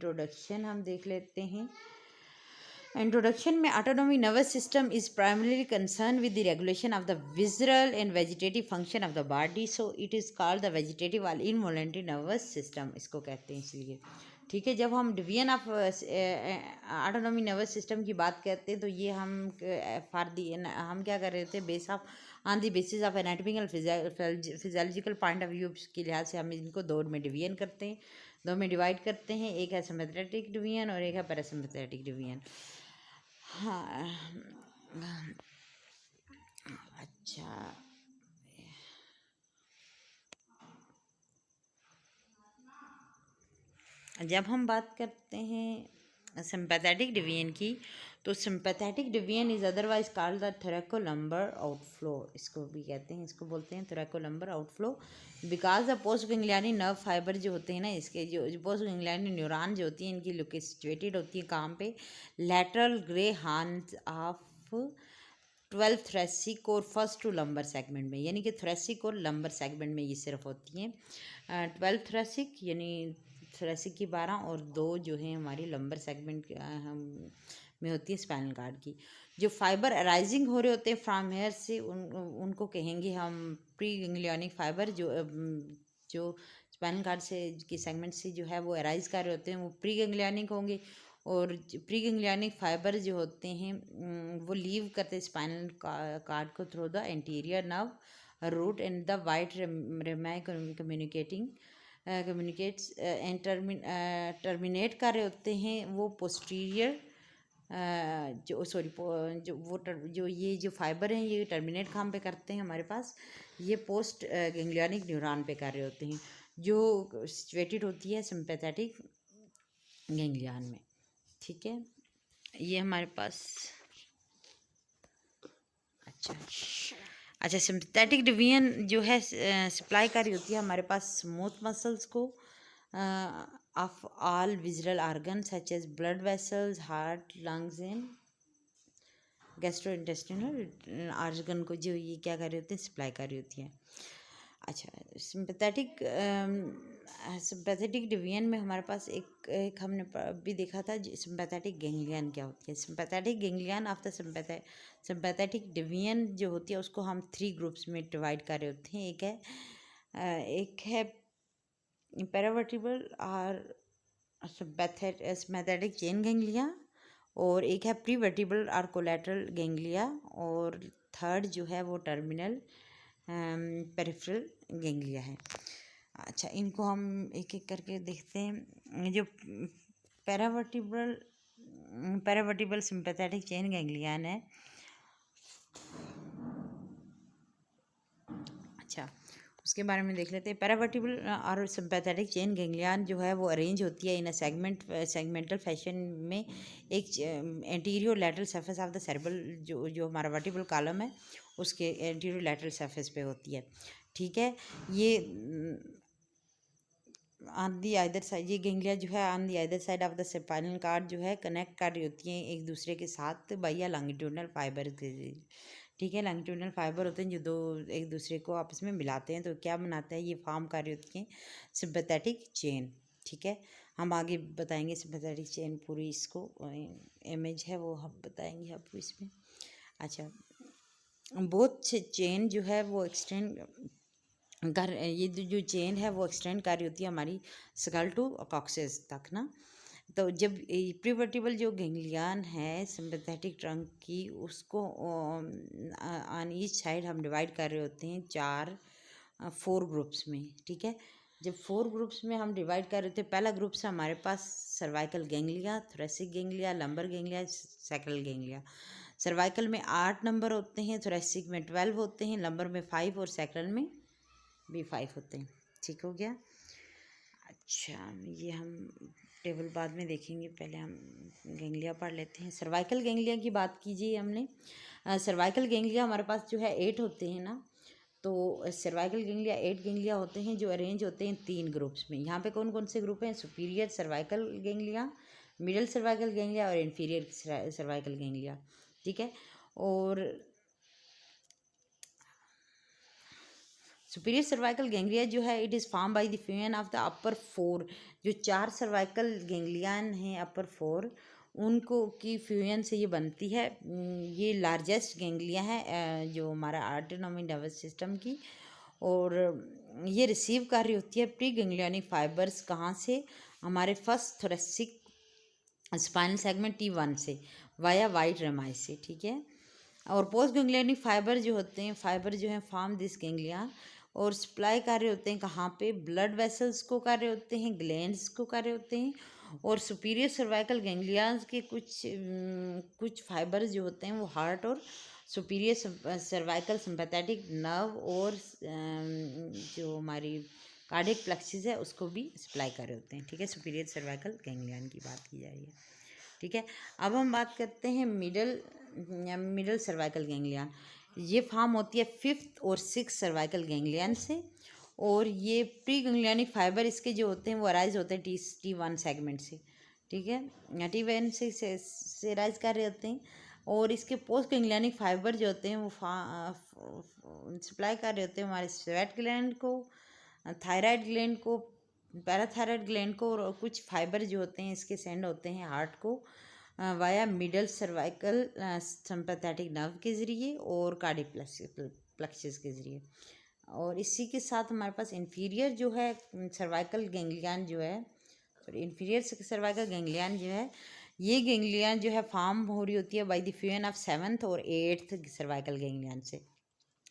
Introduction हम देख लेते हैं। इंट्रोडक्शन में autonomic nervous system is primarily concern with the regulation of the visceral and vegetative function of the body, so it is called the vegetative और involuntary nervous system, इसको कहते हैं इसलिए। ठीक है, जब हम division of autonomic nervous system की बात करते हैं तो ये हम हम क्या कर रहे थे, base of on the basis of anatomical physiological point of view के लिहाज से हम इनको दो में डिवीजन करते हैं, दो में डिवाइड करते हैं। एक है सिम्पैथेटिक डिवीजन और एक है पैरासिम्पैथेटिक डिवीजन। हाँ, अच्छा, जब हम बात करते हैं सिंपैथेटिक डिवीजन की, तो sympathetic division is otherwise called the thoracolumbar outflow, इसको भी कहते हैं, इसको बोलते हैं thoracolumbar outflow, because the post ganglionic nerve fibre जो होते हैं ना, इसके जो पोस्ट गैंग्लियनी न्यूरॉन जो होती है, इनकी लोकेशन सिचुएटेड होती है कहाँ पे, lateral grey horns of 12 thoracic और फर्स्ट टू लंबर सेगमेंट में, यानी कि थोरैसिक और लंबर सेगमेंट में ये सिर्फ होती हैं। 12 थोरैसिक यानी थोरैसिक की 12 और 2 जो हैं हमारी लंबर सेगमेंट हम में होती है स्पाइनल कार्ड की। जो फाइबर अराइजिंग हो रहे होते हैं फ्रॉम हेयर से उनको कहेंगे हम प्री गैंग्लियनिक फाइबर, जो स्पाइनल कार्ड से की सेगमेंट से जो है वो अराइज कर रहे होते हैं, वो प्री गैंग्लियनिक होंगे। और प्री गैंग्लियनिक फाइबर जो होते हैं वो लीव करते हैं स्पाइनल कार्ड को through the anterior nerve root and the white rami communicates and terminate कर रहे होते हैं वो पोस्टीरियर जो ये जो फाइबर हैं ये टर्मिनेट कहाँ पे करते हैं हमारे पास, ये पोस्ट गैंग्लियनिक न्यूरॉन पे कर रहे होते हैं, जो सिचुएटेड होती है सिंपैथेटिक गैंग्लियन में। ठीक है, ये हमारे पास अच्छा सिंपैथेटिक डिवीजन जो है सप्लाई कर रही होती है हमारे पास स्मूथ मसल्स को of all visceral organ such as blood vessels, heart, lungs and gastrointestinal organ को जो ये क्या कर रही होती है, सप्लाई कर रही होती है। अच्छा, सिंपैथेटिक डिवीजन में हमारे पास एक हमने भी देखा था, सिंपैथेटिक गैंग्लियन क्या होती है। Sympathetic ganglion of the sympathetic division जो होती है उसको हम 3 ग्रुप्स में डिवाइड कर रहे होते हैं। एक है पैरावर्टिबल और सिंपैथेटिक चेन गैंग्लिया, और एक है प्रीवर्टिबल और कोलैटरल गैंग्लिया, और थर्ड जो है वो टर्मिनल पेरिफेरल गैंग्लिया है। अच्छा, इनको हम एक एक करके देखते हैं। जो पैरावर्टिबल सिंपैथेटिक चेन गैंग्लियन है, अच्छा उसके बारे में देख लेते हैं। पैरावर्टिबल और सिंपैथेटिक चेन गैंग्लियन जो है वो अरेंज होती है इन अ सेगमेंटल फैशन में, एक anterior lateral surface of the cerebral, जो हमारा वर्टिबल कॉलम है उसके एंटीरियर लैटरल सरफेस पे होती है। ठीक है, ये ऑन दी आइदर साइड, ये गैंग्लिया जो है on the either side of the spinal cord जो है कनेक्ट कर रही होती हैं एक दूसरे के साथ बाय लॉन्गिट्यूडनल फाइबर के। ठीक है, लॉन्गिट्यूडनल फाइबर होते हैं जो दो एक दूसरे को आपस में मिलाते हैं, तो क्या बनाता है, ये फॉर्म कर रही होती हैं सिंपैथेटिक चेन। ठीक है, हम आगे बताएंगे सिंपैथेटिक चेन पूरी, इसको इमेज है वो हम बताएंगे आपको इसमें। अच्छा, बोथ चेन जो है वो ये जो चेन है वो एक्सटेंड कर रही होती है हमारी स्कल टू कॉक्सेस तक ना। तो जब प्रीवर्टिबल जो गैंग्लियन है सिंपैथेटिक ट्रंक की, उसको ऑन ईच साइड हम डिवाइड कर रहे होते हैं 4 ग्रुप्स में। ठीक है, जब 4 ग्रुप्स में हम डिवाइड कर रहे थे, पहला ग्रुप से हमारे पास cervical ganglia, thoracic ganglia, lumbar ganglia, sacral ganglia. Cervical में 8 नंबर होते हैं, थोरैसिक में 12 होते हैं, लंबर में 5 और सैक्रल में भी 5 होते हैं। ठीक हो गया। अच्छा, ये हम टेबल बाद में देखेंगे, पहले हम गैंग्लिया पढ़ लेते हैं। सर्वाइकल गैंग्लिया की बात कीजिए हमने, सर्वाइकल गैंग्लिया हमारे पास जो है 8 होते हैं ना, तो सर्वाइकल गैंग्लिया 8 गैंग्लिया होते हैं जो अरेंज होते हैं 3 ग्रुप्स में। यहाँ पे कौन कौन से ग्रुप हैं, superior cervical ganglia, middle cervical ganglia और इन्फीरियर सर्वाइकल गैंग्लिया। ठीक है, और सुपीरियर सर्वाइकल गैंग्लिया जो है it is form by the fusion of the upper 4, जो 4 सर्वाइकल गैंग्लियन हैं अपर 4, उनको की फ्यूजन से ये बनती है। ये लार्जेस्ट गैंग्लिया है जो हमारा ऑटोनॉमिक नर्वस सिस्टम की, और ये रिसीव कर रही होती है प्री गैंग्लियनिक फाइबर्स कहाँ से, हमारे first thoracic spinal segment T1 से वाया वाइट रमाई से, ठीक है। और पोस्ट गैंग्लियनिक फाइबर जो होते हैं, फाइबर जो हैं फॉर्म दिस गैंग्लिया, और सप्लाई कर रहे होते हैं कहाँ पे, ब्लड वेसल्स को कर रहे होते हैं, ग्लैंड्स को कर रहे होते हैं, और सुपीरियर सर्वाइकल गैंग्लियाज के कुछ फाइबर्स जो होते हैं वो हार्ट और सुपीरियर सर्वाइकल सिंपैथेटिक नर्व और जो हमारी कार्डियक प्लेक्सिस है उसको भी सप्लाई कर रहे होते हैं, ठीक है। सुपीरियर सर्वाइकल गैंग्लियन की बात की जा रही है, ठीक है। अब हम बात करते हैं मिडल सर्वाइकल गैंग्लियन। ये फॉर्म होती है 5th और 6th सर्वाइकल गैंग्लियन से, और ये प्री गैंग्लियनिक फाइबर इसके जो होते हैं वो अराइज होते हैं T1 सेगमेंट से, ठीक है। T1 से राइज कर रहे होते हैं, और इसके पोस्ट गैंग्लियनिक फाइबर जो होते हैं वो सप्लाई कर रहे होते हैं हमारे स्वेट ग्लैंड को, थायराइड ग्लैंड को, पैराथायराइड ग्लैंड को, और कुछ फाइबर जो होते हैं इसके सेंड होते हैं हार्ट को via middle cervical sympathetic nerve के ज़रिए और कार्डियक प्लेक्सिस के ज़रिए। और इसी के साथ हमारे पास इन्फीरियर जो है सर्वाइकल गैंग्लियन जो है, सॉरी इन्फीरियर सर्वाइकल गैंग्लियन जो है, ये गैंग्लियन जो है फॉर्म हो रही होती है by the fusion of 7th और 8th सर्वाइकल गैंग्लियन से,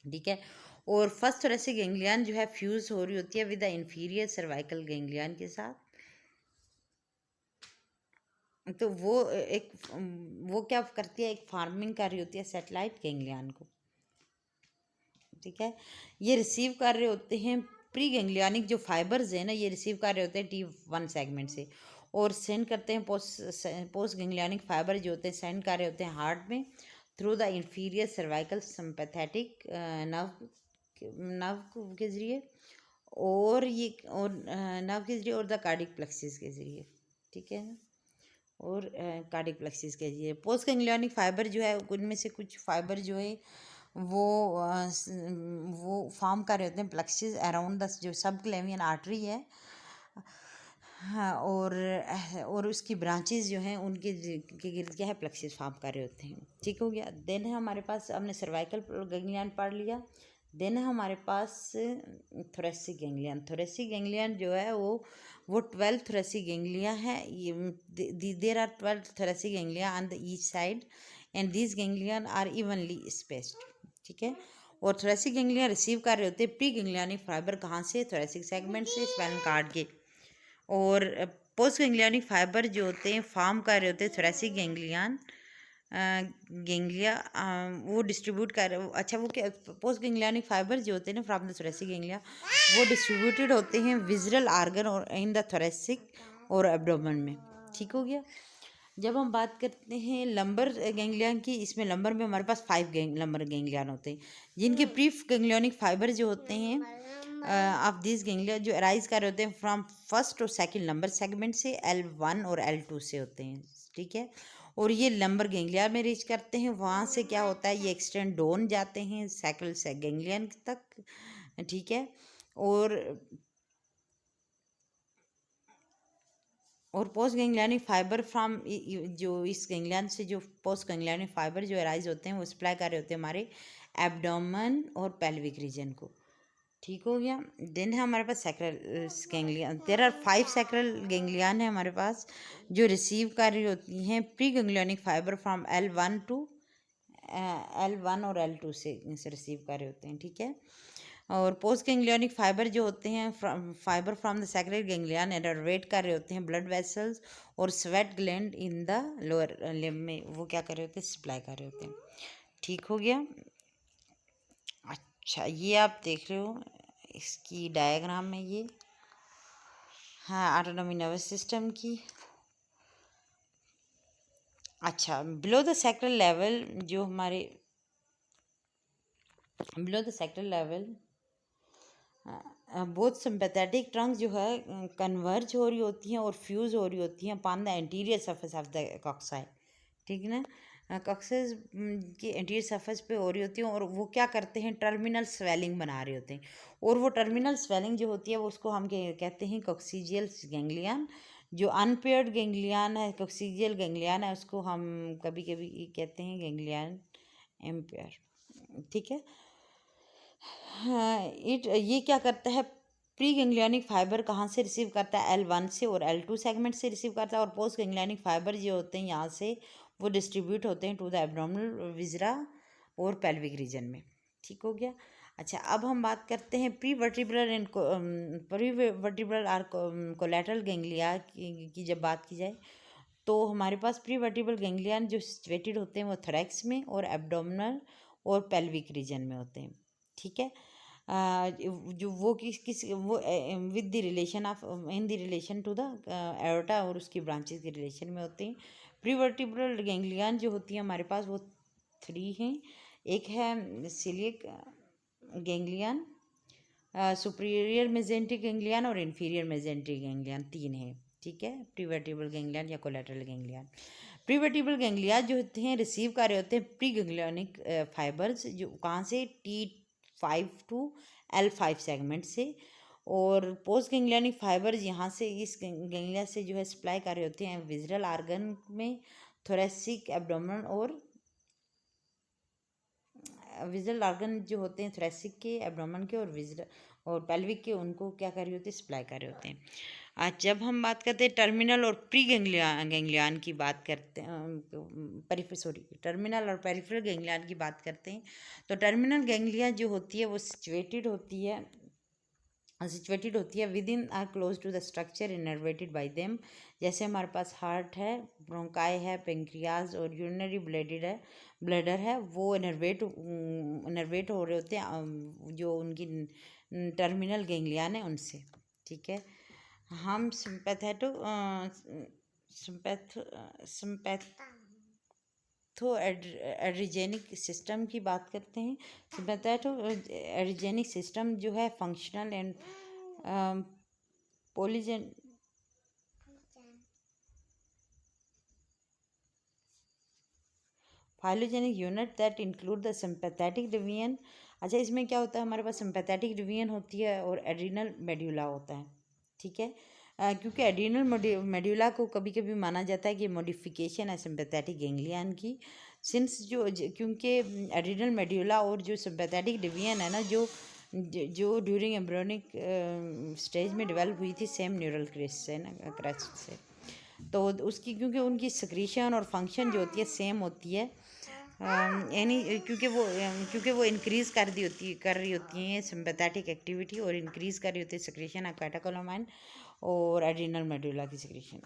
ठीक है। और फर्स्ट थोरेसिक गैंग्लियन जो है फ्यूज हो रही होती है with the inferior cervical ganglion के साथ। तो वो क्या करती है, एक फार्मिंग कर रही होती है सैटेलाइट गैंग्लियन को, ठीक है। ये रिसीव कर रहे होते हैं प्री गैंग्लियनिक जो फाइबर्स हैं ना, ये रिसीव कर रहे होते हैं T1 सेगमेंट से, और सेंड करते हैं पोस्ट गैंग्लियनिक फाइबर जो होते हैं सेंड कर रहे होते हैं हार्ट में through the inferior cervical sympathetic nerve के ज़रिए, और नर्व के ज़रिए और द कार्डियक प्लेक्सिस के ज़रिए, ठीक है। और कार्डियक प्लेक्सिस के ज़रिए पोस्ट गैंग्लियनिक फाइबर जो है उनमें से कुछ फाइबर जो है वो फॉर्म कर रहे होते हैं प्लेक्सिस अराउंड द जो सब क्लेवियन आर्टरी है, हाँ, और उसकी ब्रांचेस जो हैं उनके के गिर्द क्या है प्लेक्सिस फॉर्म कर रहे होते हैं, ठीक हो गया। देन है हमारे पास, हमने सर्वाइकल गैंग्लियन पढ़ लिया। देन है हमारे पास थोरेसिक गैंग्लियन। थोरेसिक गैंग्लियन जो है वो 12 थोरेसिक गैंग्लिया है। ये there are 12 thoracic ganglia on the each side and these ganglion are evenly spaced, ठीक है। और थोरेसिक गैंग्लिया रिसीव कर रहे होते हैं प्री गैंग्लियनिक फाइबर कहाँ से, थोरेसिक सेगमेंट से, स्पाइनल कॉर्ड के। और पोस्ट गैंग्लियनिक फाइबर जो होते हैं फॉर्म कर रहे होते हैं थोरेसिक गैंग्लिया वो डिस्ट्रीब्यूट कर, अच्छा वो क्या, पोस्ट गैंग्लियनिक फाइबर जो होते हैं ना फ्रॉम द थोरेसिक गैंग्लिया वो डिस्ट्रीब्यूटेड होते हैं विजरल आर्गन और इन द थोरेसिक और एब्डोमेन में, ठीक हो गया। जब हम बात करते हैं लंबर गैंग्लियन की, इसमें लंबर में हमारे पास 5 लंबर गैंग्लियन होते हैं जिनके प्रीफ गैंग्लियनिक फाइबर जो होते हैं ऑफ दिस गैंग्लिया जो अराइज कर रहे होते हैं फ्रॉम फर्स्ट और सेकंड लंबर सेगमेंट से L1 और L2 से होते हैं, ठीक है। और ये लंबर गैंग्लिया में रीच करते हैं, वहाँ से क्या होता है ये एक्सटेंड डाउन जाते हैं सैक्रल से गैंग्लियन तक, ठीक है। और पोस्ट गैंग्लियनिक फाइबर फ्रॉम जो इस गैंग्लियन से जो पोस्ट गैंग्लियनिक फाइबर जो अराइज होते हैं वो सप्लाई कर रहे होते हैं हमारे एब्डोमेन और पेल्विक रीजन को, ठीक हो गया। देन है हमारे पास sacral ganglion. There are 5 sacral ganglion है हमारे पास जो रिसीव कर रही होती हैं pre ganglionic fibre from L1 और L2 से रिसीव कर रहे होते हैं, ठीक है। और पोस्ट गैंग्लियनिक फाइबर जो होते हैं fibre from the sacral ganglion innervate कर रहे होते हैं ब्लड वेसल्स और sweat gland in the lower limb में, वो क्या कर रहे होते हैं सप्लाई कर रहे होते हैं, ठीक हो गया। अच्छा ये आप देख रहे हो इसकी डायग्राम में ये, हाँ, ऑटोनॉमिक नर्वस सिस्टम की। अच्छा बिलो द सैक्रल लेवल जो हमारे बिलो द सैक्रल लेवल बहुत सिंपैथेटिक ट्रंक जो है कन्वर्ज हो रही होती हैं और फ्यूज़ हो रही होती हैं upon the anterior surface of the coccyx, ठीक है ना। कॉक्सेस की एंटीरियर सरफेस पे हो रही होती हैं और वो क्या करते हैं, टर्मिनल स्वेलिंग बना रहे होते हैं। और वो टर्मिनल स्वेलिंग जो होती है वो उसको हम कहते हैं कॉक्सीजियल गैंग्लियन। जो अनपेयर्ड गैंग्लियन है, कॉक्सीजियल गैंग्लियन है, उसको हम कभी कभी कहते हैं गैंग्लियन एम्पेयर। ठीक है। हाँ, ये क्या करता है, प्री गैंग्लियनिक फाइबर कहाँ से रिसीव करता है, L1 से और L2 सेगमेंट से रिसीव करता है। और पोस्ट गैंग्लियनिक फाइबर जो होते हैं यहाँ से वो डिस्ट्रीब्यूट होते हैं टू द एब्डोमिनल विजरा और पेल्विक रीजन में। ठीक हो गया। अच्छा, अब हम बात करते हैं pre vertebral and pre vertebral or collateral ganglia की जब बात की जाए तो हमारे पास प्री वर्टिब्रल गैंग्लियन जो सिचुएटेड होते हैं वो थोरैक्स में और एब्डोमिनल और पेल्विक रीजन में होते हैं। ठीक है। जो वो किस वो with the relation of in the relation to the aorta और उसकी ब्रांचेस के रिलेशन में होते हैं। प्रीवर्टिब्रल गैंग्लियन जो होती है हमारे पास वो 3 हैं। एक है coeliac ganglion, superior mesenteric ganglion और इन्फीरियर मेजेंटिक गैंग्लियन, 3 है। ठीक है। प्रीवर्टिब्रल गैंग्लियन या कोलैटरल गैंग्लियन। प्रीवर्टिब्रल गैंग्लिया जो होते हैं रिसीव कर रहे होते हैं प्री गैंग्लियनिक फाइबर्स, जो कहाँ से, T5 टू L5 सेगमेंट से। और पोस्ट गैंग्लियनिक फाइबर्स यहाँ से इस गैंग्लिया से जो है सप्लाई कर रहे होते हैं विजरल आर्गन में, थोरेसिक, एब्डोमेन और विजरल आर्गन जो होते हैं थोरेसिक के, एब्डोमेन के और विजरल और पेल्विक के, उनको क्या कर रहे होते हैं, सप्लाई कर रहे होते हैं। आज जब हम बात करते हैं टर्मिनल और प्री गैंग्लियन की बात करते हैं, टर्मिनल और पेरिफेरल गैंग्लियन की बात करते हैं तो टर्मिनल गैंग्लिया जो होती है वो सिचुएटेड होती है within or close to the structure innervated by them. जैसे हमारे पास हार्ट है, ब्रोंकाई है, पेंक्रियाज और यूरिनरी ब्लैडर है, वो इनर्वेट हो रहे होते हैं जो उनकी टर्मिनल गैंग्लियन है उनसे। ठीक है। हम सिंपैथो एड्रिजेनिक सिस्टम की बात करते हैं। सिंपैथो एड्रिजेनिक सिस्टम जो है functional and polygen phylogenic unit that include the sympathetic division. अच्छा, इसमें क्या होता है, हमारे पास सिंपैथेटिक डिवीजन होती है और एड्रिनल मेड्यूला होता है। ठीक है। क्योंकि एड्रिनल मेड्यूला को कभी कभी माना जाता है कि मॉडिफिकेशन है सिंपैथेटिक गैंग्लियन की, क्योंकि एड्रिनल मेड्यूला और जो सिंपैथेटिक डिवीजन है ना, जो ड्यूरिंग एम्ब्रियोनिक स्टेज में डेवलप हुई थी सेम न्यूरल क्रेस्ट से, तो उसकी क्योंकि उनकी सिक्रीशन और फंक्शन जो होती है सेम होती है, यानी क्योंकि वो इंक्रीज़ कर रही होती हैं सिंपैथेटिक एक्टिविटी और इंक्रीज़ कर रही होती है सिक्रीशन ऑफ कैटेकोलामाइन और एड्रिनल मेडुला की secretion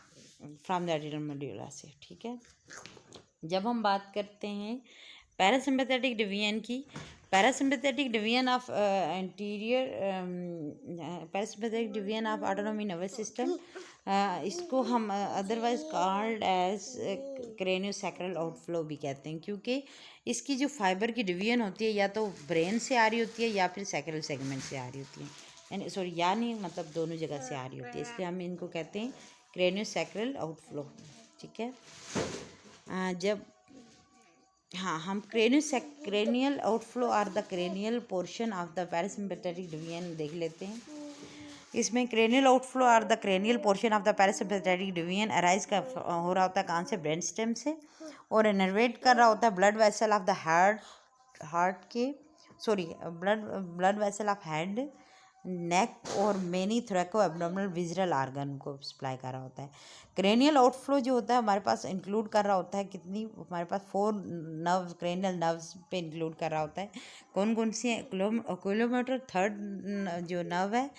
from the adrenal medulla से। ठीक है। जब हम बात करते हैं पैरासिम्पैथेटिक डिवीजन की, parasympathetic division of parasympathetic division of autonomic nervous system, इसको हम अदरवाइज कॉल्ड एज क्रेनियोसैक्रल आउटफ्लो भी कहते हैं, क्योंकि इसकी जो फाइबर की डिवीजन होती है या तो ब्रेन से आ रही होती है या फिर सैक्रल सेगमेंट से आ रही होती है, यानी यानी मतलब दोनों जगह से आ रही होती है, इसलिए हम इनको कहते हैं क्रेनियोसैक्रल आउटफ्लो। ठीक है। जब हम cranial outflow or the cranial portion of the parasympathetic division देख लेते हैं। इसमें cranial outflow or the cranial portion of the parasympathetic division arise हो रहा होता है कहाँ से, ब्रेन स्टेम से, और इनर्वेट कर रहा होता है blood vessel of the heart के blood vessel of head, neck और many thoraco abdominal visceral organ को सप्लाई कर रहा होता है। क्रेनियल आउटफ्लो जो होता है हमारे पास इंक्लूड कर रहा होता है हमारे पास 4 नर्व क्रेनियल नर्व्स पे इंक्लूड कर रहा होता है। कौन कौन सी है, ओक्यूलोमोटर 3rd जो नर्व है,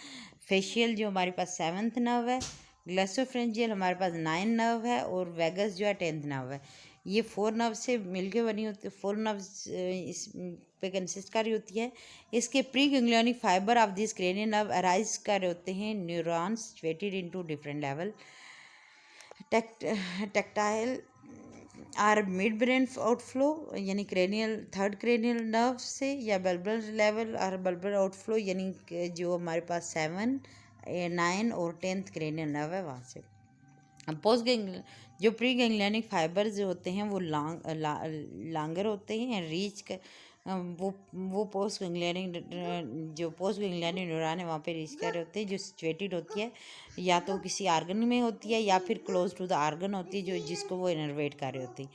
फेशियल जो हमारे पास 7th नर्व है, ग्लैसोफ्रेंजियल हमारे पास 9 नर्व है और वेगस जो है 10th नर्व है। ये 4 नर्व से मिलके बनी होती है, 4 नर्व्स इस पे कंसिस्ट कर रही होती है। इसके pre ganglionic fibre of this cranial nerve arise कर रहे होते हैं neurons situated into different level, tectal or mid brain outflow यानी थर्ड क्रेनियल नर्व से, या बल्बर लेवल और बल्बर आउटफ्लो यानी जो हमारे पास 7, 9 और 10th क्रेनियल नर्व है वहाँ से। पोस्ट जो प्री गैंग्लियनिक फाइबर्स जो होते हैं वो लांगर होते हैं, रीच कर वो पोस्ट गैंग्लियनिक जो पोस्ट गैंग्लियनिक न्यूरॉन है वहाँ पे रीच कर रहे होते हैं, जो सिचुएटेड होती है या तो किसी आर्गन में होती है या फिर क्लोज टू द आर्गन होती है जो जिसको वो इनर्वेट कर रहे होते हैं।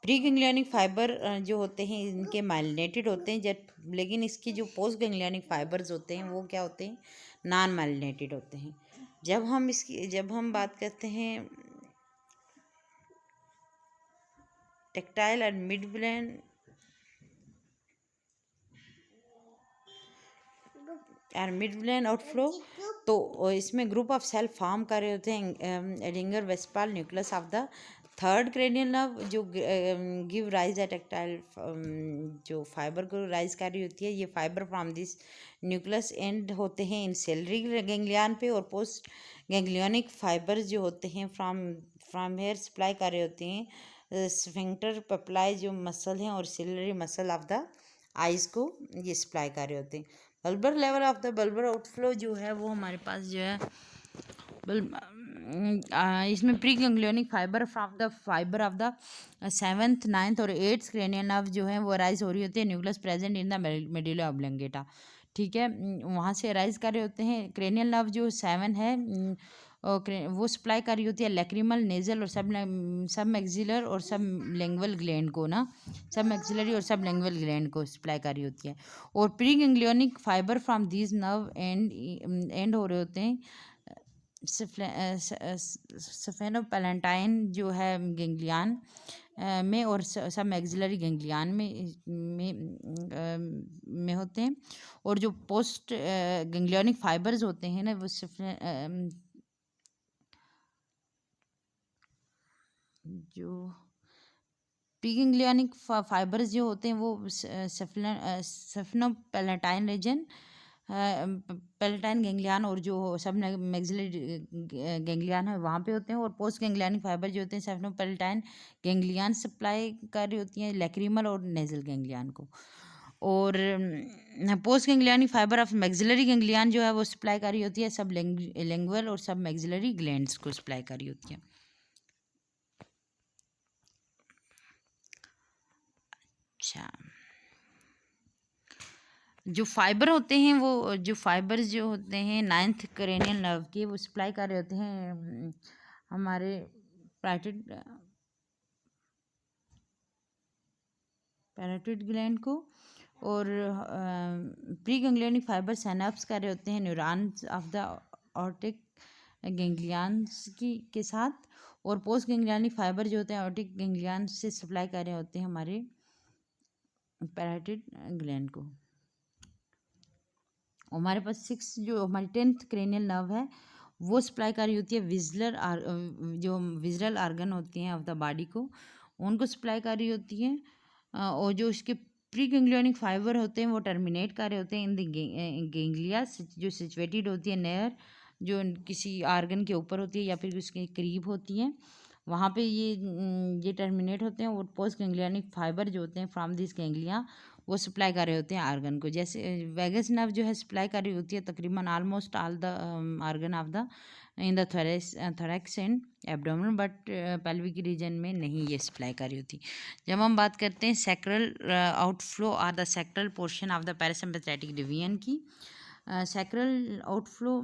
प्री गैंग्लियनिक फाइबर जो होते हैं इनके माइलिनेटेड होते हैं, जब लेकिन इसकी जो पोस्ट गैंग्लियनिक फाइबर्स होते हैं वो क्या होते हैं, नॉन माइलिनेटेड होते हैं। जब हम बात करते हैं टेक्टाइल और मिड ब्रेन और मिड ब्रेन आउटफ्लो, तो इसमें ग्रुप ऑफ सेल फॉर्म कर रहे होते हैं Edinger Westphal nucleus of the third cranial nerve जो गिव राइज एट टेक्टाइल जो फाइबर को राइज कर रही होती है। ये fibre from this nucleus end होते हैं इन सेलरी गैंग्लियन पे, और पोस्ट गैंग्लियनिक फाइबर्स जो होते हैं फ्रॉम हेयर सप्लाई कर रहे होते हैं स्फिंक्टर पेप्लाई जो मसल हैं और ciliary muscle of the eyes को ये सप्लाई कर रहे होते हैं। Bulbar level of the bulbar outflow जो है वो हमारे पास जो है इसमें pre ganglionic fibre of the 7th 9th और 8th क्रेनियल नर्व जो है वो राइज हो रही होती है nucleus present in the medulla oblongata. ठीक है, वहाँ से राइज कर रहे होते हैं। क्रेनियल नर्व जो 7 है वो सप्लाई कर रही होती है लैक्रिमल नेजल और सब मैक्सिलर और सब लिंगुअल ग्लैंड को ना, सब मैक्सिलरी और सब लिंगुअल ग्लैंड को सप्लाई कर रही होती है। और pre ganglionic fibre from these nerve and हो रहे होते हैं सफेनोपेलेंटाइन जो है गैंग्लियन में और सब मैक्सिलरी गैंग्लियन में होते हैं। और जो पोस्ट गैंग्लियनिक फाइबर्स होते हैं ना वो जो प्री गैंग्लियनिक फाइबर्स जो होते हैं वो सफेनोपेलेंटाइन रीजन पेलेटाइन गैंग्लियन और जो सब मैक्सिलरी गैंग्लियन है वहाँ पे होते हैं। और पोस्ट गैंग्लियनिक फाइबर जो होते हैं सेफनोपेलेटाइन गैंग्लियन सप्लाई कर रही होती हैं लैक्रिमल और नेजल गैंग्लियन को। और post ganglionic fibre of maxillary ganglion जो है वो सप्लाई कर रही होती है सब लिंगुअल और सब मैक्सिलरी ग्लैंड्स को सप्लाई कर रही होती है। अच्छा, जो फाइबर होते हैं वो जो फाइबर्स जो होते हैं 9th क्रेनियल नर्व के वो सप्लाई कर रहे होते हैं हमारे पैराटिड ग्लैंड को। और प्री गैंग्लियनिक फाइबर सिनैप्स कर रहे होते हैं neurons of the aortic ganglions के साथ। और पोस्ट गैंग्लियनिक फाइबर जो होते हैं ऑर्टिक गैंग्लियन से सप्लाई कर रहे होते हैं हमारे पैराटिड ग्लैंड को। हमारे पास 6 जो हमारी 10th क्रेनियल नर्व है वो सप्लाई कर रही होती है जो विजरल आर्गन होती हैं ऑफ द बॉडी को, उनको सप्लाई कर रही होती है। और जो उसके प्री गैंग्लियनिक फाइबर होते हैं वो टर्मिनेट कर रहे होते हैं इन द गैंग्लिया जो सिचुएटेड होती है नेयर जो किसी आर्गन के ऊपर होती है या फिर उसके करीब होती है, वहाँ पे ये टर्मिनेट होते हैं। और पोस्ट गैंग्लियनिक फाइबर जो होते हैं फ्रॉम दिस गैंग्लिया वो सप्लाई कर रहे होते हैं आर्गन को। जैसे वैगस नर्व जो है सप्लाई कर रही होती है तकरीबन almost all the organ of the in the thorax and abdomen, but pelvic region में नहीं ये सप्लाई कर रही होती। जब हम बात करते हैं सैक्रल आउटफ्लो और the sacral portion of the parasympathetic division की, सैक्रल आउटफ्लो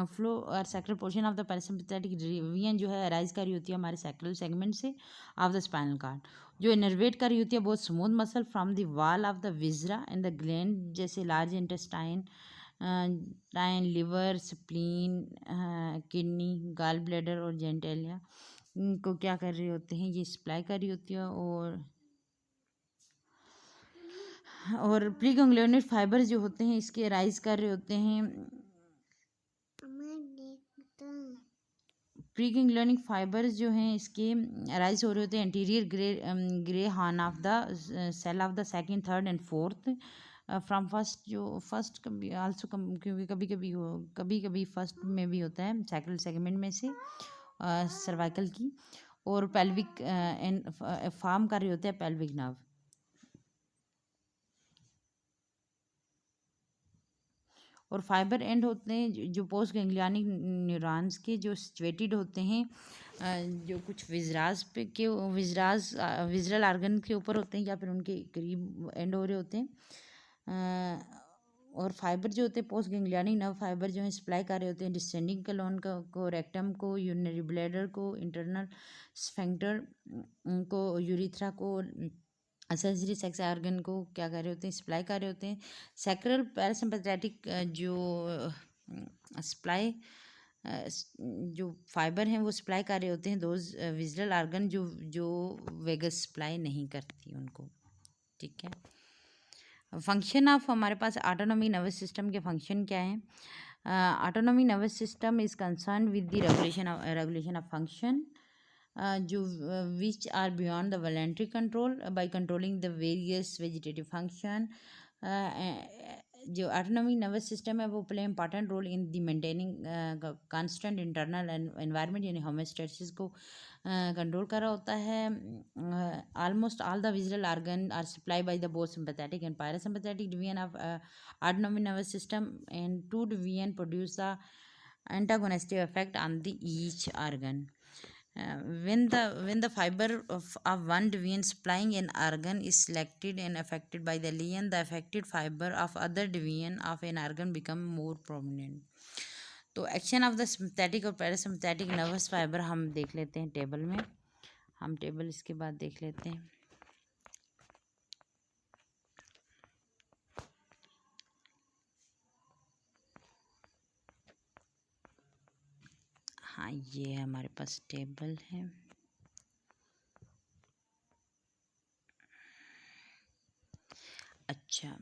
फ्लो और sacral portion of the parasympathetic division जो है अराइज कर रही होती है हमारे सैक्रल सेगमेंट से ऑफ द स्पाइनल कार्ड, जो इनर्वेट कर रही होती है बहुत smooth muscle from the wall of the viscera and the gland जैसे large intestine liver spleen kidney gall bladder और जेंटेलिया को क्या कर रहे होते हैं ये सप्लाई कर रही होती है। और प्री गैंग्लियनिक फाइबर जो होते हैं इसके राइज कर रहे होते हैं प्री गैंग्लियनिक फाइबर्स जो हैं इसके राइज हो रहे होते हैं anterior grey horn of the cell of the second third and fourth from first कभी आल्सो क्योंकि कभी कभी फर्स्ट में भी होता है सैक्रल सेगमेंट में से सर्वाइकल की। और पेल्विक फॉर्म कर रहे होते हैं पेल्विक नर्व। और फाइबर एंड होते हैं जो पोस्ट गैंग्लियनिक न्यूरॉन्स के जो सिचुएटेड होते हैं जो कुछ विजरास पे के विजरास विजरल आर्गन के ऊपर होते हैं या फिर उनके करीब एंड हो रहे होते हैं। और फाइबर जो होते हैं पोस्ट गैंग्लियनिक नर्व फाइबर जो है सप्लाई कर रहे होते हैं डिसेंडिंग कलोन को रेक्टम को यूरिनरी ब्लैडर को इंटरनल स्फिंक्टर को यूरिथ्रा को सेंसरी सेक्स ऑर्गन को क्या कर रहे होते हैं सप्लाई कर रहे होते हैं। सैक्रल पैरासिम्पैथेटिक जो सप्लाई जो फाइबर हैं वो सप्लाई कर रहे होते हैं दोज विजुअल ऑर्गन जो जो वेगस सप्लाई नहीं करती उनको। ठीक है, फंक्शन ऑफ हमारे पास ऑटोनॉमिक नर्वस सिस्टम के फंक्शन क्या हैं। Autonomic nervous system is concern with the regulation of function जो which are beyond the voluntary control by controlling the various vegetative function. जो ऑटोनॉमिक नर्वस सिस्टम है वो play important role in the maintaining constant internal environment यानी homeostasis को control कर रहा होता है। Almost all the visual organ are supply by the both sympathetic and parasympathetic division of autonomic nervous system and two division produce the antagonistic effect on the each organ. When the fiber of one division supplying an organ is selected and affected by the lesion, the affected fiber of other division of an organ become more prominent. तो action of the sympathetic और parasympathetic nervous fibre हम देख लेते हैं table में। हम table इसके बाद देख लेते हैं। हाँ, ये हमारे पास टेबल है। अच्छा,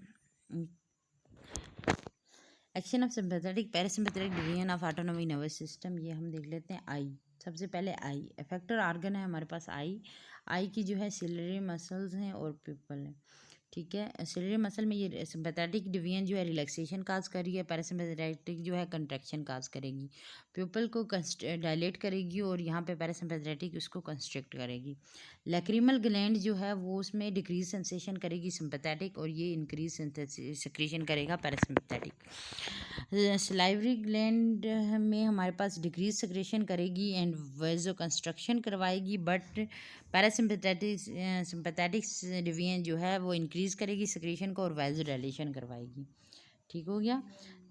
action of sympathetic parasympathetic division of autonomic nervous system ये हम देख लेते हैं। आई, सबसे पहले आई इफेक्टर ऑर्गन है हमारे पास। आई की जो है सिलरी मसल्स हैं और पिपल है। ठीक है, सिलरी मसल में ये सिंपैथेटिक डिवीजन जो है रिलैक्सेशन काज कर रही है, पैरासिम्पैथेटिक जो है कंट्रैक्शन काज करेगी, पिपल को डायलेट करेगी और यहाँ पे पैरासिम्पैथेटिक उसको कंस्ट्रिक्ट करेगी। लैक्रिमल ग्लैंड जो है वो उसमें डिक्रीज सेंसेशन करेगी सिंपैथेटिक और ये इंक्रीज सिक्रीशन करेगा पैरासिम्पैथेटिक। सलाइवरी ग्लैंड में हमारे पास डिक्रीज सिक्रेशन करेगी एंड वेजो कंस्ट्रक्शन करवाएगी, बट पैरासिम्पैथेटिक सिंपैथेटिक डिवीजन जो है वो इंक्रीज करेगी सिक्रेशन को और वेजो डायलेशन करवाएगी। ठीक हो गया।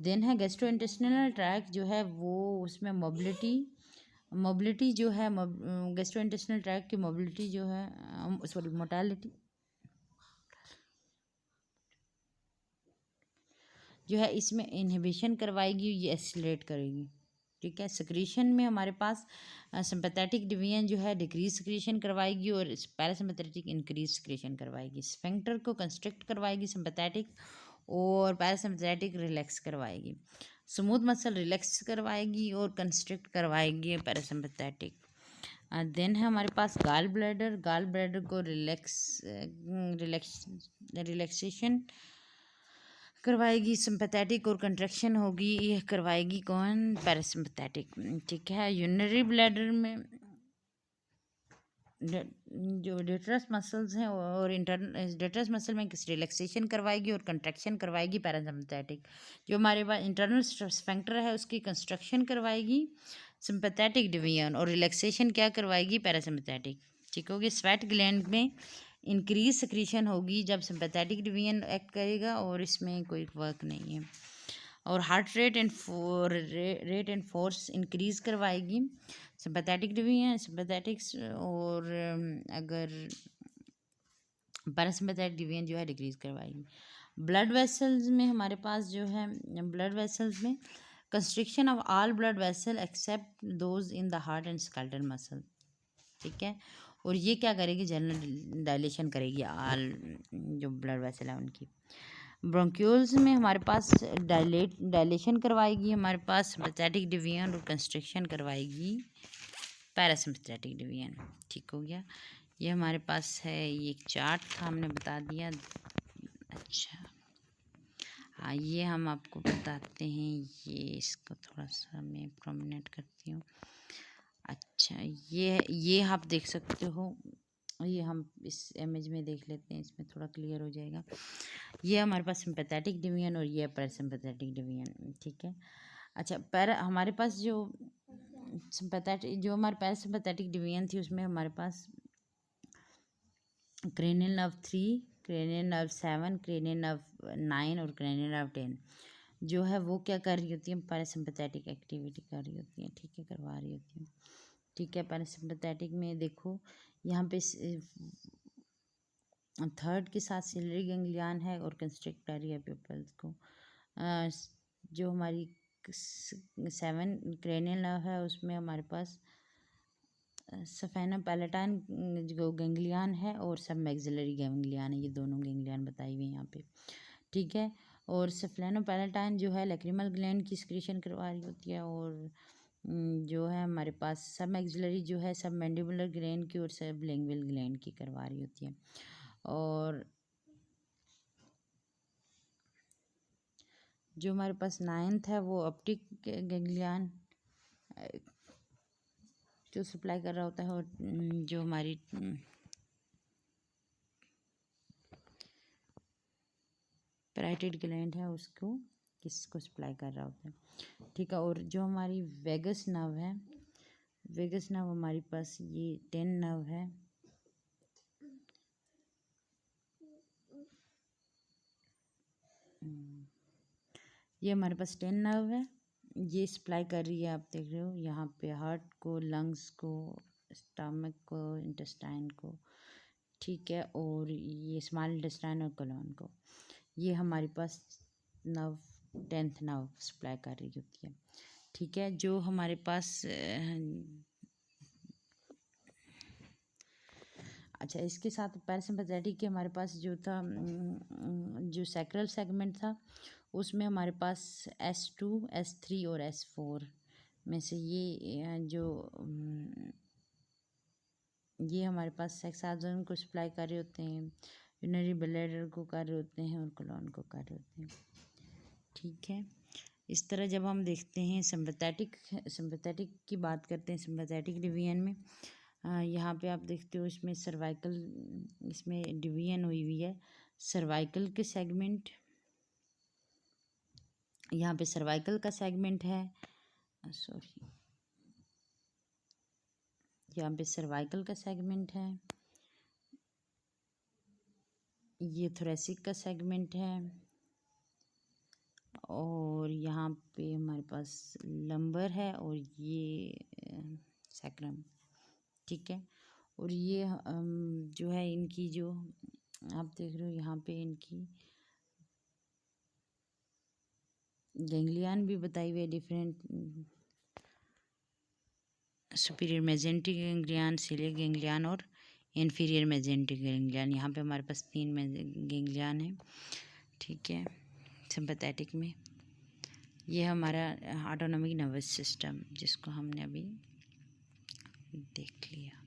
देन है गैस्ट्रोइंटेस्टिनल ट्रैक्ट जो है वो उसमें मोबिलिटी जो है गैस्ट्रोइंटेस्टिनल ट्रैक्ट की मोबिलिटी जो है सॉरी मोटालिटी जो है इसमें इनहिबिशन करवाएगी, ये एक्सीलरेट करेगी। ठीक है, सिक्रीशन में हमारे पास सिंपैथेटिक डिवीजन जो है डिक्रीज सिक्रीशन करवाएगी और पैरासिम्पैथेटिक इंक्रीज सिक्रीशन करवाएगी। स्फिंक्टर को कंस्ट्रिक्ट करवाएगी सिंपैथेटिक और पैरासिम्पैथेटिक रिलैक्स करवाएगी। स्मूथ मसल रिलैक्स करवाएगी और कंस्ट्रिक्ट करवाएगी पैरासिम्पैथेटिक। देन है हमारे पास गाल ब्लैडर को रिलैक्सेशन करवाएगी सिंपैथेटिक और कंट्रैक्शन होगी ये करवाएगी कौन, पैरासिम्पैथेटिक। ठीक है, यूरिनरी ब्लैडर में जो डेट्रस मसल्स हैं और डेट्रस मसल में रिलैक्सेशन करवाएगी और कंट्रैक्शन करवाएगी पैरासिम्पैथेटिक। जो हमारे पास इंटरनल स्फिंक्टर है उसकी कंस्ट्रक्शन करवाएगी सिंपैथेटिक डिवीजन और रिलैक्सेशन क्या करवाएगी, पैरासिम्पैथेटिक। ठीक होगी। स्वेट ग्लैंड में इंक्रीज सिक्रीशन होगी जब सिंपैथेटिक डिवीजन एक्ट करेगा और इसमें कोई वर्क नहीं है। और heart rate and force increase करवाएगी सिंपैथेटिक डिवीजन सिंपैथेटिक्स और अगर पैरासिम्पैथेटिक डिवीजन जो है डिक्रीज करवाएगी। ब्लड वेसल्स में हमारे पास जो है ब्लड वेसल्स में constriction of all blood vessel except those in the heart and skeletal muscle. ठीक है, और ये क्या करेगी, जनरल डायलेशन करेगी ऑल जो ब्लड वेसल है उनकी। ब्रोंक्यूल्स में हमारे पास डायलेशन करवाएगी हमारे पास सिंपैथेटिक डिवीजन और कंस्ट्रिक्शन करवाएगी पैरासिम्पैथेटिक डिवीजन। ठीक हो गया, ये हमारे पास है, ये एक चार्ट था हमने बता दिया। अच्छा हाँ, ये हम आपको बताते हैं, ये इसको थोड़ा सा मैं प्रोमिनेंट करती हूँ। अच्छा, ये आप देख सकते हो, ये हम इस इमेज में देख लेते हैं, इसमें थोड़ा क्लियर हो जाएगा। ये हमारे पास सिंपैथेटिक डिवीजन और ये पैरासिम्पैथेटिक डिवीजन, ठीक है। अच्छा, हमारे पास जो हमारे पैरासिम्पैथेटिक डिवीजन थी उसमें हमारे पास cranial nerve 3, cranial nerve 7, cranial nerve 9 और क्रेनियल नर्व 10 जो है वो क्या कर रही होती है, पैरासिम्पैथेटिक एक्टिविटी कर रही होती है, ठीक है, करवा रही होती है, ठीक है। पैरासिम्पैथेटिक में देखो यहाँ पे थर्ड के साथ सिलरी गैंग्लियन है और कंस्ट्रिक्ट पेरिया प्यूपल्स को जो हमारी 7 क्रेनियल नर्व है उसमें हमारे पास सफेना पैलेटाइन जो गैंग्लियन है और सब मैक्सिलरी गैंग्लियन है, ये दोनों गैंग्लियन बताई हुई हैं यहाँ पे, ठीक है। और सफ्लेनो पैलेटाइन जो है लैक्रिमल ग्लैंड की सिक्रीशन करवा रही होती है और जो है हमारे पास सब मैक्सिलरी जो है सब मैंडिबुलर ग्लैंड की और सब लिंगुअल ग्लैंड की करवा रही होती है। और जो हमारे पास 9th है वो ऑप्टिक गैंग्लियन जो सप्लाई कर रहा होता है, और जो हमारी पैराइटिड ग्लैंड है उसको किसको सप्लाई कर रहा होता है, ठीक है। और जो हमारी वेगस नर्व है, वेगस नर्व हमारे पास ये 10 नर्व है, ये हमारे पास 10 नर्व है, ये सप्लाई कर रही है, आप देख रहे हो यहाँ पे हार्ट को, लंग्स को, स्टमक को, इंटेस्टाइन को, ठीक है, और ये स्मॉल इंटेस्टाइन और कोलन को, ये हमारे पास नर्व 10th नर्व सप्लाई कर रही होती है, ठीक है। जो हमारे पास अच्छा, इसके साथ पैरासिम्पैथेटिक के हमारे पास जो था जो सैक्रल सेगमेंट था उसमें हमारे पास S2, S3 और S4 में से ये हमारे पास सेक्स ऑर्गन को सप्लाई कर रहे होते हैं, यूरिनरी ब्लैडर को कर रहे होते हैं और कोलन को कर रहे होते हैं, ठीक है। इस तरह जब हम देखते हैं सिंपैथेटिक की बात करते हैं सिंपैथेटिक डिवीजन में, यहाँ पे आप देखते हो इसमें सर्वाइकल, इसमें डिवीजन हुई हुई है सर्वाइकल के सेगमेंट, यहाँ पे सर्वाइकल का सेगमेंट है, सॉरी, यहाँ पे सर्वाइकल का सेगमेंट है, ये थोरेसिक का सेगमेंट है, और यहाँ पे हमारे पास लंबर है और ये सैक्रम, ठीक है। और ये जो है इनकी जो आप देख रहे हो यहाँ पे इनकी गैंग्लियन भी बताई हुई है, different superior mesenteric ganglion, ciliary ganglion और इन्फीरियर मेजेंटिक गैंग्लियन, यहाँ पे हमारे पास 3 गैंग्लियन है, ठीक है, सिंपैथेटिक में। ये हमारा ऑटोनॉमिक नर्वस सिस्टम जिसको हमने अभी देख लिया।